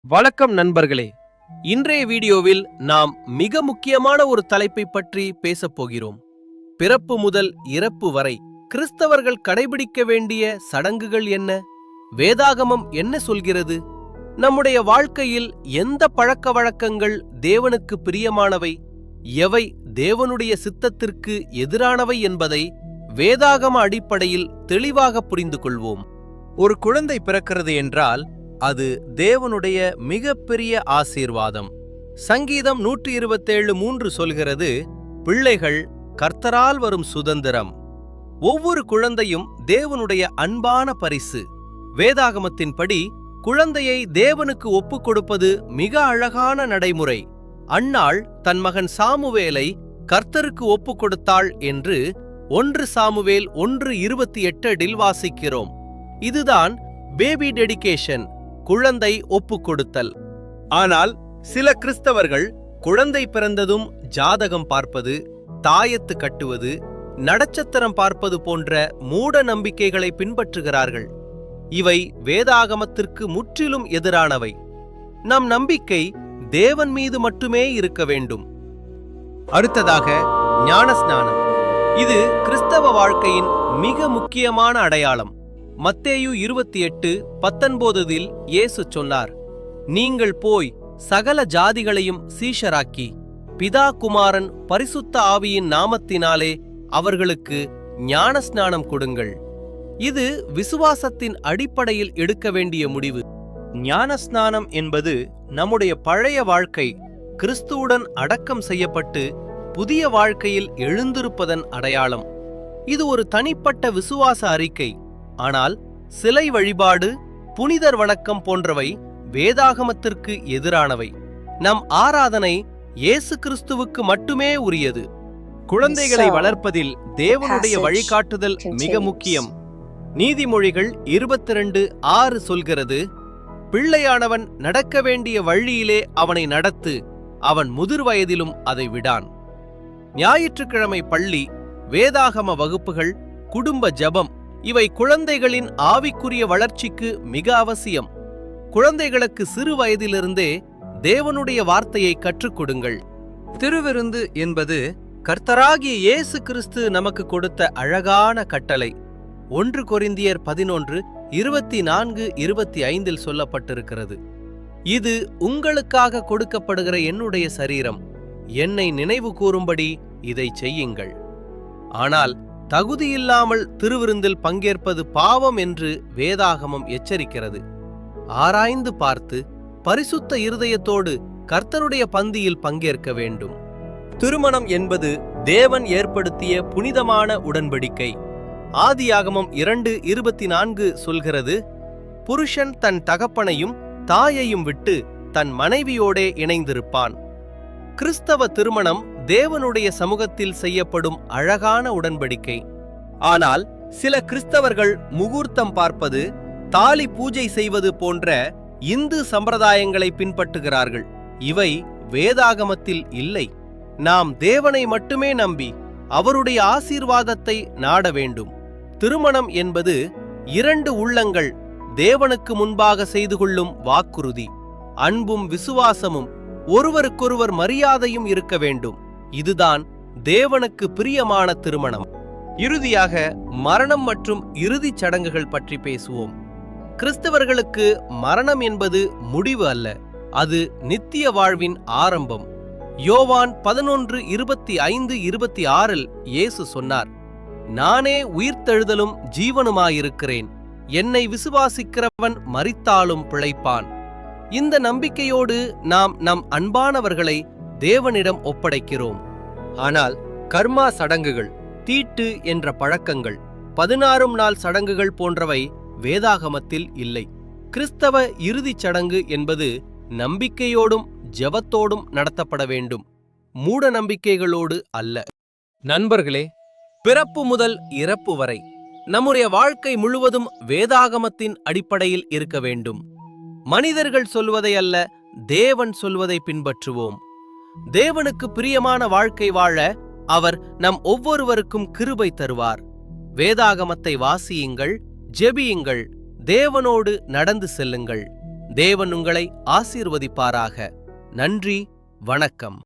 வணக்கம் நண்பர்களே. இன்றைய வீடியோவில் நாம் மிக முக்கியமான ஒரு தலைப்பை பற்றி பேசப் போகிறோம். பிறப்பு முதல் இறப்பு வரை கிறிஸ்தவர்கள் கடைபிடிக்க வேண்டிய சடங்குகள் என்ன? வேதாகமம் என்ன சொல்கிறது? நம்முடைய வாழ்க்கையில் எந்த பழக்க வழக்கங்கள் தேவனுக்கு பிரியமானவை, எவை தேவனுடைய சித்தத்திற்கு எதிரானவை என்பதை வேதாகம அடிப்படையில் தெளிவாக புரிந்து கொள்வோம். ஒரு குழந்தை பிறக்கிறது என்றால் அது தேவனுடைய மிகப்பெரிய ஆசீர்வாதம். சங்கீதம் 127:3 சொல்கிறது, பிள்ளைகள் கர்த்தரால் வரும் சுதந்திரம். ஒவ்வொரு குழந்தையும் தேவனுடைய அன்பான பரிசு. வேதாகமத்தின்படி குழந்தையை தேவனுக்கு ஒப்புக் கொடுப்பது மிக அழகான நடைமுறை. அன்னாள் தன் மகன் சாமுவேலை கர்த்தருக்கு ஒப்புக் கொடுத்தாள் என்று 1 சாமுவேல் 1:28 வாசிக்கிறோம். இதுதான் பேபி டெடிகேஷன், குழந்தை ஒப்புக்கொடுத்தல். ஆனால் சில கிறிஸ்தவர்கள் குழந்தை பிறந்ததும் ஜாதகம் பார்ப்பது, தாயத்து கட்டுவது, நட்சத்திரம் பார்ப்பது போன்ற மூட நம்பிக்கைகளை பின்பற்றுகிறார்கள். இவை வேதாகமத்திற்கு முற்றிலும் எதிரானவை. நம் நம்பிக்கை தேவன் மீது மட்டுமே இருக்க வேண்டும். அடுத்ததாக ஞானஸ்நானம். இது கிறிஸ்தவ வாழ்க்கையின் மிக முக்கியமான அடையாளம். மத்தேயு 28:19 இயேசு சொன்னார், நீங்கள் போய் சகல ஜாதிகளையும் சீஷராக்கி பிதா குமாரன் பரிசுத்த ஆவியின் நாமத்தினாலே அவர்களுக்கு ஞானஸ்நானம் கொடுங்கள். இது விசுவாசத்தின் அடிப்படையில் எடுக்க வேண்டிய முடிவு. ஞானஸ்நானம் என்பது நம்முடைய பழைய வாழ்க்கை கிறிஸ்துவுடன் அடக்கம் செய்யப்பட்டு புதிய வாழ்க்கையில் எழுந்திருப்பதன் அடையாளம். இது ஒரு தனிப்பட்ட விசுவாச அறிக்கை. ஆனால் சிலை வழிபாடு, புனிதர் வணக்கம் போன்றவை வேதாகமத்திற்கு எதிரானவை. நம் ஆராதனை இயேசு கிறிஸ்துவுக்கு மட்டுமே உரியது. குழந்தைகளை வளர்ப்பதில் தேவனுடைய வழிகாட்டுதல் மிக முக்கியம். நீதிமொழிகள் 22:6 சொல்கிறது, பிள்ளையானவன் நடக்க வேண்டிய வழியிலே அவனை நடத்து, அவன் முதிர் வயதிலும் அதை விடான். ஞாயிற்றுக்கிழமை பள்ளி, வேதாகம வகுப்புகள், குடும்ப ஜெபம் இவை குழந்தைகளின் ஆவிக்குரிய வளர்ச்சிக்கு மிக அவசியம். குழந்தைகளுக்கு சிறு வயதிலிருந்தே தேவனுடைய வார்த்தையை கற்றுக் கொடுங்கள். திருவிருந்து என்பது கர்த்தராகிய இயேசு கிறிஸ்து நமக்கு கொடுத்த அழகான கட்டளை. 1 கொரிந்தியர் 11:24-25 சொல்லப்பட்டிருக்கிறது, இது உங்களுக்காக கொடுக்கப்படுகிற என்னுடைய சரீரம், என்னை நினைவு கூறும்படி இதை செய்யுங்கள். ஆனால் தகுதியில்லாமல் திருவிருந்தில் பங்கேற்பது பாவம் என்று வேதாகமம் எச்சரிக்கிறது. ஆராய்ந்து பார்த்து பரிசுத்த இருதயத்தோடு கர்த்தருடைய பந்தியில் பங்கேற்க வேண்டும். திருமணம் என்பது தேவன் ஏற்படுத்திய புனிதமான உடன்படிக்கை. ஆதியாகமம் 2:24 சொல்கிறது, புருஷன் தன் தகப்பனையும் தாயையும் விட்டு தன் மனைவியோடே இணைந்திருப்பான். கிறிஸ்தவ திருமணம் தேவனுடைய சமூகத்தில் செய்யப்படும் அழகான உடன்படிக்கை. ஆனால் சில கிறிஸ்தவர்கள் முகூர்த்தம் பார்ப்பது, தாலி பூஜை செய்வது போன்ற இந்து சம்பிரதாயங்களை பின்பற்றுகிறார்கள். இவை வேதாகமத்தில் இல்லை. நாம் தேவனை மட்டுமே நம்பி அவருடைய ஆசீர்வாதத்தை நாட வேண்டும். திருமணம் என்பது 2 உள்ளங்கள் தேவனுக்கு முன்பாக செய்து கொள்ளும் வாக்குறுதி. அன்பும் விசுவாசமும் ஒருவருக்கொருவர் மரியாதையும் இருக்க வேண்டும். இதுதான் தேவனுக்கு பிரியமான திருமணம். இறுதியாக மரணம் மற்றும் இறுதிச் சடங்குகள் பற்றி பேசுவோம். கிறிஸ்தவர்களுக்கு மரணம் என்பது முடிவு அல்ல, அது நித்திய வாழ்வின் ஆரம்பம். யோவான் 11:25-26 இயேசு சொன்னார், நானே உயிர்த்தெழுதலும் ஜீவனுமாயிருக்கிறேன், என்னை விசுவாசிக்கிறவன் மரித்தாலும் பிழைப்பான். இந்த நம்பிக்கையோடு நாம் நம் அன்பானவர்களை தேவனிடம் ஒப்படைக்கிறோம். ஆனால் கர்மா சடங்குகள், தீட்டு என்ற பழக்கங்கள், 16 நாள் சடங்குகள் போன்றவை வேதாகமத்தில் இல்லை. கிறிஸ்தவ இறுதிச் சடங்கு என்பது நம்பிக்கையோடும் ஜெபத்தோடும் நடத்தப்பட வேண்டும், மூட நம்பிக்கைகளோடு அல்ல. நண்பர்களே, பிறப்பு முதல் இறப்பு வரை நம்முடைய வாழ்க்கை முழுவதும் வேதாகமத்தின் அடிப்படையில் இருக்க வேண்டும். மனிதர்கள் சொல்வதை அல்ல, தேவன் சொல்வதை பின்பற்றுவோம். தேவனுக்கு பிரியமான வாழ்க்கை வாழ அவர் நம் ஒவ்வொருவருக்கும் கிருபை தருவார். வேதாகமத்தை வாசியுங்கள், ஜெபியுங்கள், தேவனோடு நடந்து செல்லுங்கள். தேவன் உங்களை ஆசீர்வதிப்பாராக. நன்றி, வணக்கம்.